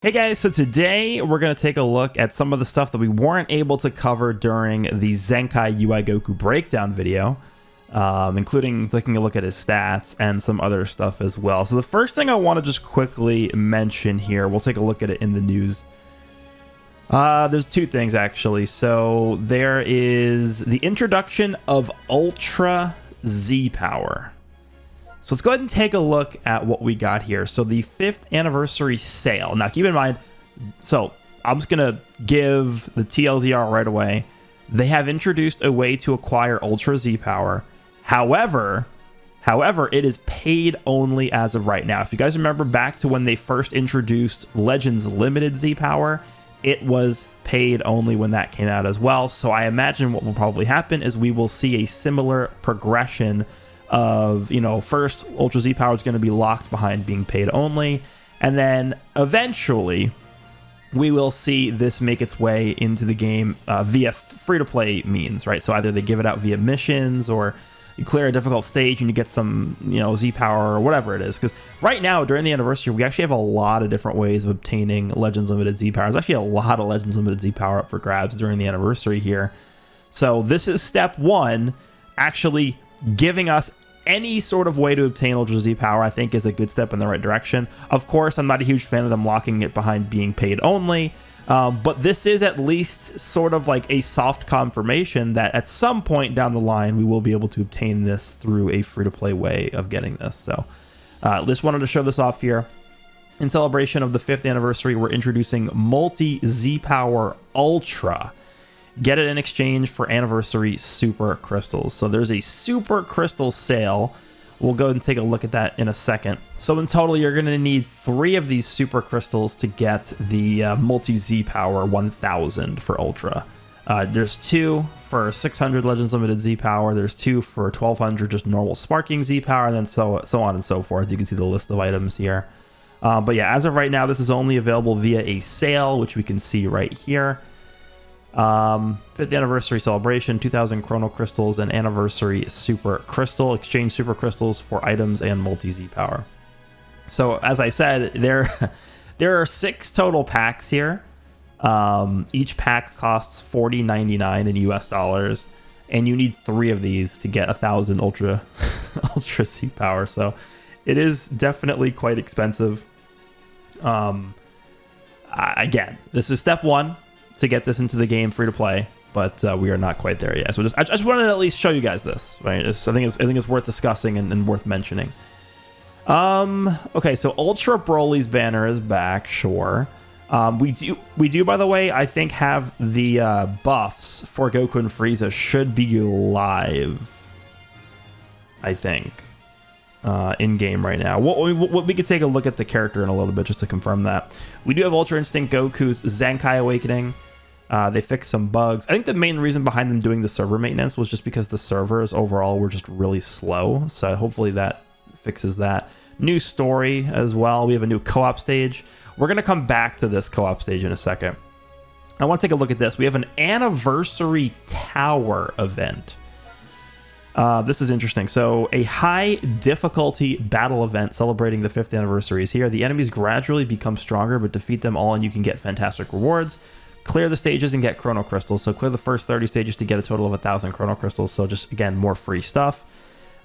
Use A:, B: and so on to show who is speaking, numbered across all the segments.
A: Hey guys, so today we're going to take a look at some of the stuff that we weren't able to cover during the Zenkai UI Goku breakdown video, including taking a look at his stats and some other stuff as well. So the first thing I want to just quickly mention here, we'll take a look at it in the news. There's two things actually. So there is the introduction of Ultra Z Power. So let's go ahead and take a look at what we got here. So the 5th anniversary sale. Now keep in mind, so I'm just going to give the TLDR right away. They have introduced a way to acquire Ultra Z Power. However, it is paid only as of right now. If you guys remember back to when they first introduced Legends Limited Z Power, it was paid only when that came out as well. So I imagine what will probably happen is we will see a similar progression of, first Ultra Z Power is going to be locked behind being paid only, and then eventually we will see this make its way into the game via free-to-play means, right? So either they give it out via missions, or you clear a difficult stage and you get some, Z Power or whatever it is. Because right now, during the anniversary, we actually have a lot of different ways of obtaining Legends Limited Z Power. There's actually a lot of Legends Limited Z Power up for grabs during the anniversary here. So this is step one, actually giving us any sort of way to obtain Ultra Z Power. I think is a good step in the right direction. Of course, I'm not a huge fan of them locking it behind being paid only, but this is at least sort of like a soft confirmation that at some point down the line, we will be able to obtain this through a free-to-play way of getting this. So just wanted to show this off here. In celebration of the 5th anniversary, we're introducing Multi Z Power Ultra. Get it in exchange for anniversary super crystals. So there's a super crystal sale. We'll go and take a look at that in a second. So in total, you're going to need 3 of these super crystals to get the multi Z Power 1000 for Ultra. There's 2 for 600 Legends Limited Z Power. There's 2 for 1200 just normal sparking Z Power, and then so on and so forth. You can see the list of items here. But yeah, as of right now, this is only available via a sale, which we can see right here. 5th anniversary celebration, 2000 chrono crystals and anniversary super crystal. Exchange super crystals for items and multi Z Power. So as I said, there are 6 total packs here. Each pack costs $40.99 in US dollars, and you need 3 of these to get 1000 ultra Z Power. So it is definitely quite expensive. Again, this is step 1 to get this into the game free to play, but we are not quite there yet. So I just wanted to at least show you guys this, right? I think it's worth discussing and worth mentioning. Okay, so Ultra Broly's banner is back, sure. We do, by the way, I think have the buffs for Goku and Frieza should be live, I think, in game right now. We could take a look at the character in a little bit just to confirm that. We do have Ultra Instinct Goku's Zenkai Awakening. They fixed some bugs. I think the main reason behind them doing the server maintenance was just because the servers overall were just really slow. So hopefully that fixes that. New story as well. We have a new co-op stage. We're going to come back to this co-op stage in a second. I want to take a look at this. We have an anniversary tower event. This is interesting. So a high difficulty battle event celebrating the 5th anniversary is here. The enemies gradually become stronger, but defeat them all and you can get fantastic rewards. Clear the stages and get chrono crystals. So clear the first 30 stages to get a total of 1000 chrono crystals. So just, again, more free stuff.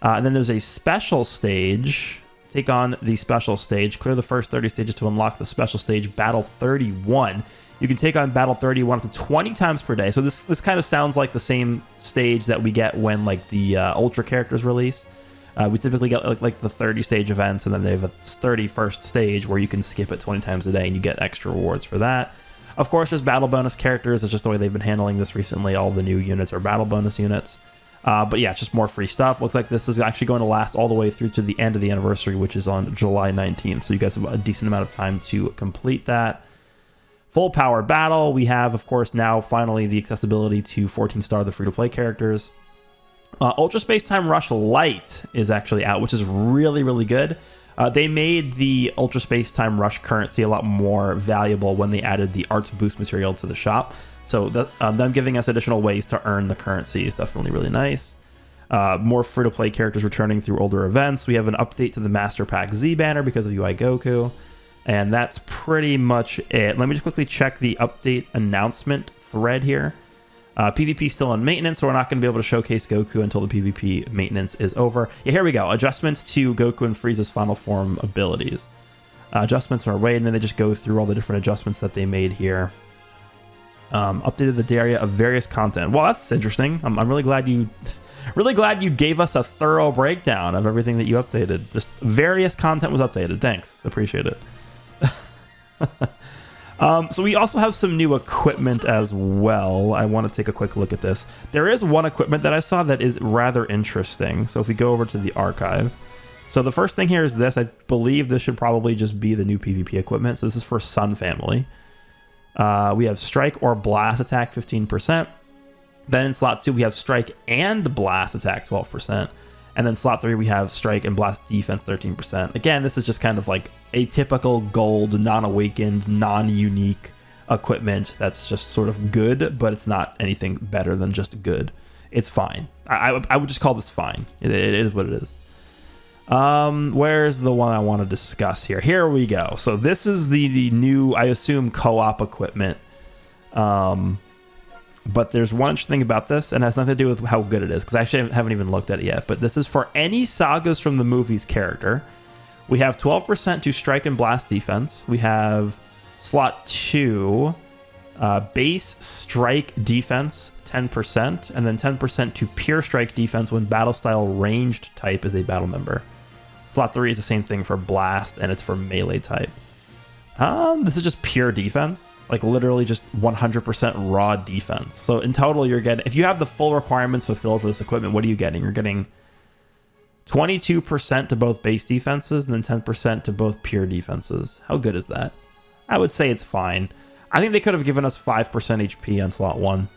A: And then there's a special stage. Take on the special stage. Clear the first 30 stages to unlock the special stage, Battle 31. You can take on Battle 31 up to 20 times per day. So this kind of sounds like the same stage that we get when like the Ultra characters release. We typically get like the 30 stage events, and then they have a 31st stage where you can skip it 20 times a day and you get extra rewards for that. Of course, there's battle bonus characters. It's just the way they've been handling this recently. All the new units are battle bonus units. But yeah, it's just more free stuff. Looks like this is actually going to last all the way through to the end of the anniversary, which is on July 19th. So you guys have a decent amount of time to complete that. Full power battle. We have, of course, now finally the accessibility to 14-star the free-to-play characters. Ultra Space Time Rush Lite is actually out, which is really, really good. They made the Ultra Space Time Rush currency a lot more valuable when they added the Arts Boost material to the shop. So them giving us additional ways to earn the currency is definitely really nice. More free-to-play characters returning through older events. We have an update to the Master Pack Z banner because of UI Goku. And that's pretty much it. Let me just quickly check the update announcement thread here. PvP still in maintenance, so we're not going to be able to showcase Goku until the PvP maintenance is over. Yeah, here we go. Adjustments to Goku and Frieza's final form abilities. Adjustments are away, and then they just go through all the different adjustments that they made here. Updated the area of various content. Well, that's interesting. I'm really glad you gave us a thorough breakdown of everything that you updated. Just various content was updated. Thanks. Appreciate it. So we also have some new equipment as well. I want to take a quick look at this. There is one equipment that I saw that is rather interesting. So if we go over to the archive. So the first thing here is this. I believe this should probably just be the new PvP equipment. So this is for Sun Family. We have Strike or Blast Attack 15%. Then in slot 2, we have Strike and Blast Attack 12%. And then slot 3, we have Strike and Blast Defense 13%. Again, this is just kind of like a typical gold, non-awakened, non-unique equipment that's just sort of good, but it's not anything better than just good. It's fine. I would just call this fine. It is what it is. Where's the one I want to discuss here? Here we go. So this is the new, I assume, co-op equipment. But there's one interesting thing about this, and it has nothing to do with how good it is, because I actually haven't even looked at it yet. But this is for any Sagas from the movies character. We have 12% to Strike and Blast Defense. We have slot 2, base Strike Defense 10%, and then 10% to Pure Strike Defense when Battle Style Ranged type is a battle member. Slot 3 is the same thing for Blast, and it's for melee type. This is just pure defense, like literally just 100% raw defense. So in total, you're getting, if you have the full requirements fulfilled for this equipment, what are you getting? You're getting 22% to both base defenses and then 10% to both pure defenses. How good is that? I would say it's fine. I think they could have given us 5% HP on slot 1.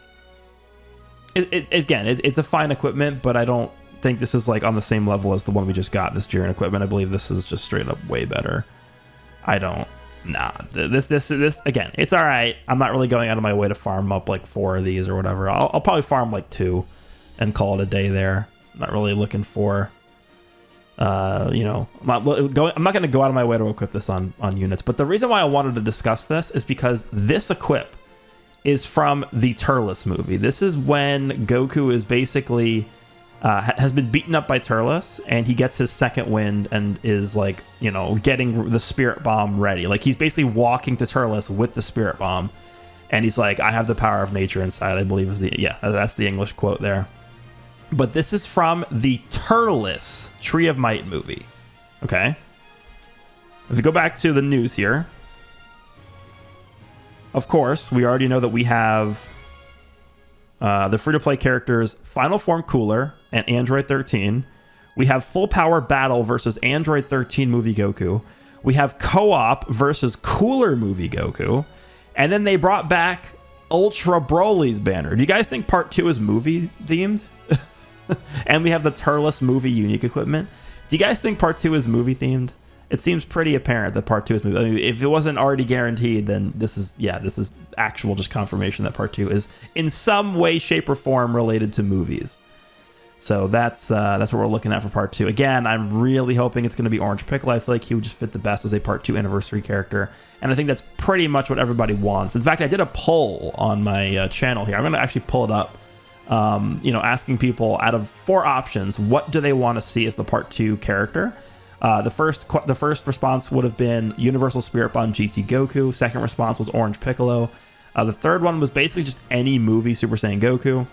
A: It's a fine equipment, but I don't think this is like on the same level as the one we just got, this Jiren equipment. I believe this is just straight up way better. Nah, this again, it's all right. I'm not really going out of my way to farm up like 4 of these or whatever. I'll probably farm like 2 and call it a day there. I'm not really looking for, I'm not going to go out of my way to equip this on units. But the reason why I wanted to discuss this is because this equip is from the Turles movie. This is when Goku is basically has been beaten up by Turles, and he gets his second wind and is like, getting the Spirit Bomb ready. Like he's basically walking to Turles with the Spirit Bomb, and he's like, I have the power of nature inside, I believe is that's the English quote there. But this is from the Turles Tree of Might movie. Okay. If we go back to the news here, of course, we already know that we have the free-to-play characters Final Form Cooler and Android 13. We have Full Power Battle versus Android 13 Movie Goku. We have Co-op versus Cooler Movie Goku. And then they brought back Ultra Broly's banner. Do you guys think Part 2 is movie-themed? And we have the Turles movie unique equipment. Do you guys think Part 2 is movie-themed? It seems pretty apparent that Part 2 is movie. I mean, if it wasn't already guaranteed, then this is actual just confirmation that Part 2 is in some way, shape, or form related to movies. So that's what we're looking at for Part 2. Again, I'm really hoping it's going to be Orange Piccolo. I feel like he would just fit the best as a Part 2 anniversary character. And I think that's pretty much what everybody wants. In fact, I did a poll on my channel here. I'm going to actually pull it up. Asking people out of 4 options, what do they want to see as the Part 2 character? The first response would have been Universal Spirit Bomb GT Goku. Second response was Orange Piccolo. The third one was basically just any movie Super Saiyan Goku.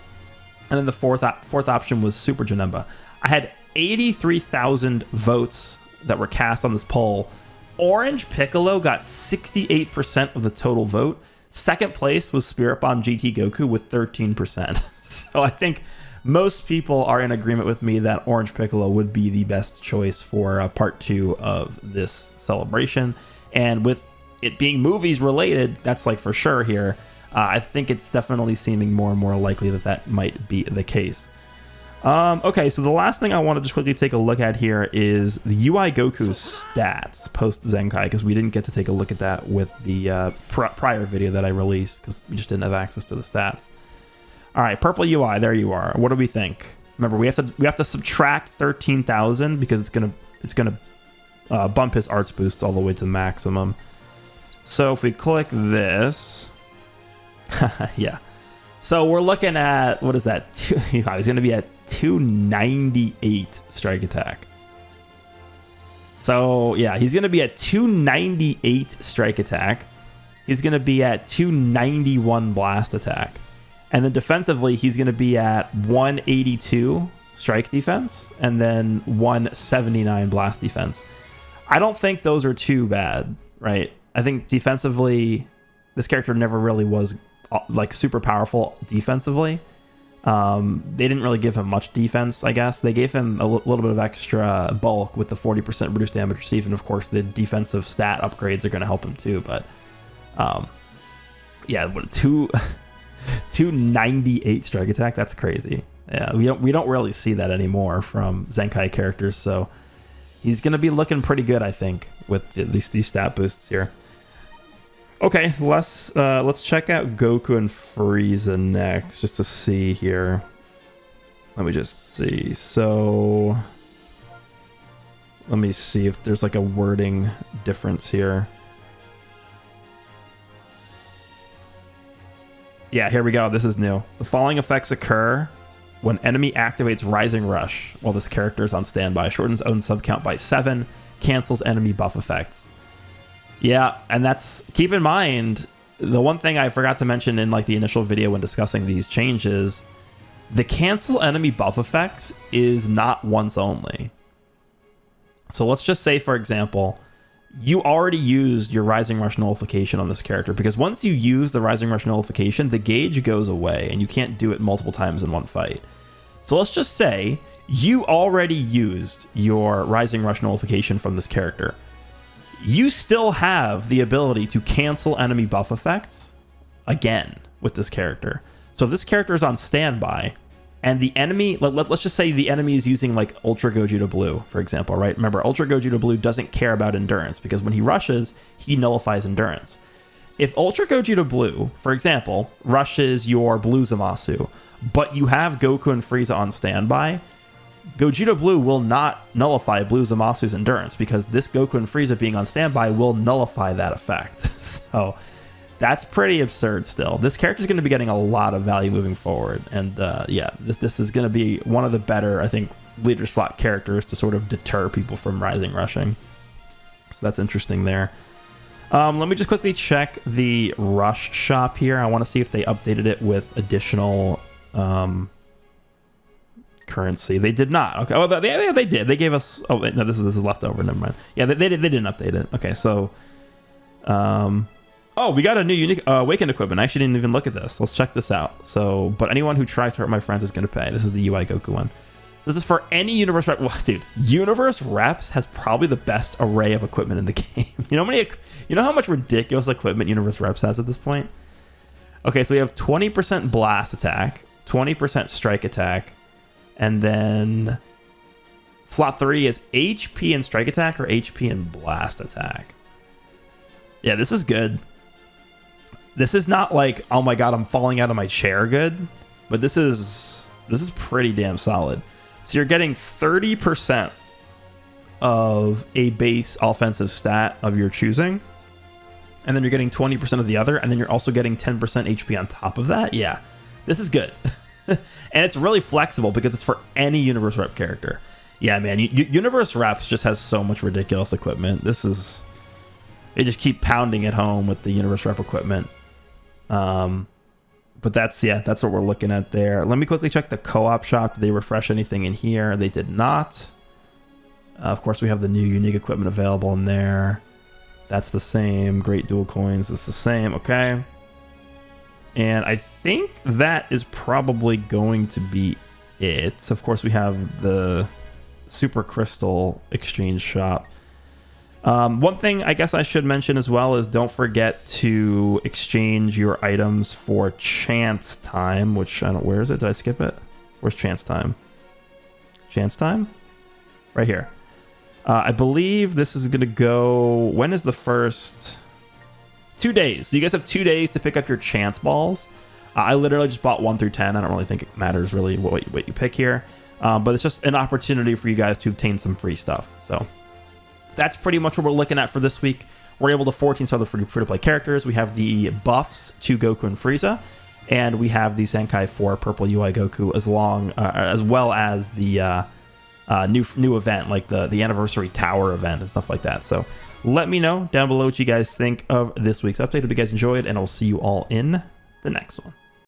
A: And then the fourth option was Super Janemba. I had 83,000 votes that were cast on this poll. Orange Piccolo got 68% of the total vote. Second place was Spirit Bomb GT Goku with 13%. So I think most people are in agreement with me that Orange Piccolo would be the best choice for Part 2 of this celebration. And with it being movies related, that's like for sure here. I think it's definitely seeming more and more likely that might be the case. Okay, so the last thing I want to just quickly take a look at here is the UI Goku's stats post Zenkai, because we didn't get to take a look at that with the prior video that I released because we just didn't have access to the stats. All right, purple UI, there you are. What do we think? Remember, we have to subtract 13,000 because it's gonna bump his arts boost all the way to maximum. So if we click this, yeah. So we're looking at, what is that? He's going to be at 298 strike attack. So yeah, he's going to be at 298 strike attack. He's going to be at 291 blast attack. And then defensively, he's going to be at 182 strike defense and then 179 blast defense. I don't think those are too bad, right? I think defensively, this character never really was like super powerful defensively. They didn't really give him much defense, I guess. They gave him a little bit of extra bulk with the 40% reduced damage received, and of course the defensive stat upgrades are going to help him too. But yeah, 298 strike attack, that's crazy. Yeah, we don't really see that anymore from Zenkai characters, so he's going to be looking pretty good, I think, with at least these stat boosts here. Okay, let's check out Goku and Frieza next, just to see here. Let me just see. So let me see if there's like a wording difference here. Yeah, here we go. This is new. The following effects occur when enemy activates Rising Rush while this character is on standby. Shortens own sub count by 7. Cancels enemy buff effects. Yeah, and that's, keep in mind, the one thing I forgot to mention in like the initial video when discussing these changes, the cancel enemy buff effects is not once only. So let's just say, for example, you already used your Rising Rush nullification on this character, because once you use the Rising Rush nullification, the gauge goes away and you can't do it multiple times in one fight. So let's just say you already used your Rising Rush nullification from this character. You still have the ability to cancel enemy buff effects again with this character. So if this character is on standby and the enemy, let's just say the enemy is using like Ultra Gogeta Blue, for example, right? Remember, Ultra Gogeta Blue doesn't care about endurance because when he rushes, he nullifies endurance. If Ultra Gogeta Blue, for example, rushes your Blue Zamasu, but you have Goku and Frieza on standby, Gogeta Blue will not nullify Blue Zamasu's endurance because this Goku and Frieza being on standby will nullify that effect. So that's pretty absurd still. This character is going to be getting a lot of value moving forward. And yeah, this is going to be one of the better, I think, leader slot characters to sort of deter people from Rising Rushing. So that's interesting there. Let me just quickly check the Rush shop here. I want to see if they updated it with additional currency. They did not. Okay. Oh, they did. They gave us. Oh wait, no, this is leftover. Never mind. Yeah, they didn't update it. Okay, so, oh, we got a new unique Awakened equipment. I actually didn't even look at this. Let's check this out. So, but anyone who tries to hurt my friends is going to pay. This is the UI Goku one. So this is for any Universe Rep. Well, dude, Universe Reps has probably the best array of equipment in the game. You know how much ridiculous equipment Universe Reps has at this point? Okay, so we have 20% blast attack, 20% strike attack, and then slot 3 is HP and strike attack or HP and blast attack. Yeah, this is good. This is not like, oh my god, I'm falling out of my chair good, but this is pretty damn solid. So you're getting 30% of a base offensive stat of your choosing, and then you're getting 20% of the other, and then you're also getting 10% HP on top of that. Yeah, this is good. And it's really flexible because it's for any Universe Rep character. Yeah, man, Universe Reps just has so much ridiculous equipment. They just keep pounding it home with the Universe Rep equipment. But that's what we're looking at there. Let me quickly check the co-op shop. Did they refresh anything in here? They did not. Of course, we have the new unique equipment available in there. That's the same. Great dual coins. It's the same. Okay. And I think that is probably going to be it. Of course, we have the Super Crystal Exchange Shop. One thing I guess I should mention as well is don't forget to exchange your items for Chance Time, which I don't... Where is it? Did I skip it? Where's Chance Time? Chance Time? Right here. I believe this is going to go... When is the first... 2 days. So you guys have 2 days to pick up your chance balls. I literally just bought 1 through 10. I don't really think it matters really what you pick here. But it's just an opportunity for you guys to obtain some free stuff. So that's pretty much what we're looking at for this week. we're able to 14-star the free-to-play characters. We have the buffs to Goku and Frieza, and we have the Zenkai 4 Purple UI Goku, as well as the new event, like the Anniversary Tower event and stuff like that. So let me know down below what you guys think of this week's update. If you guys enjoyed, and I'll see you all in the next one.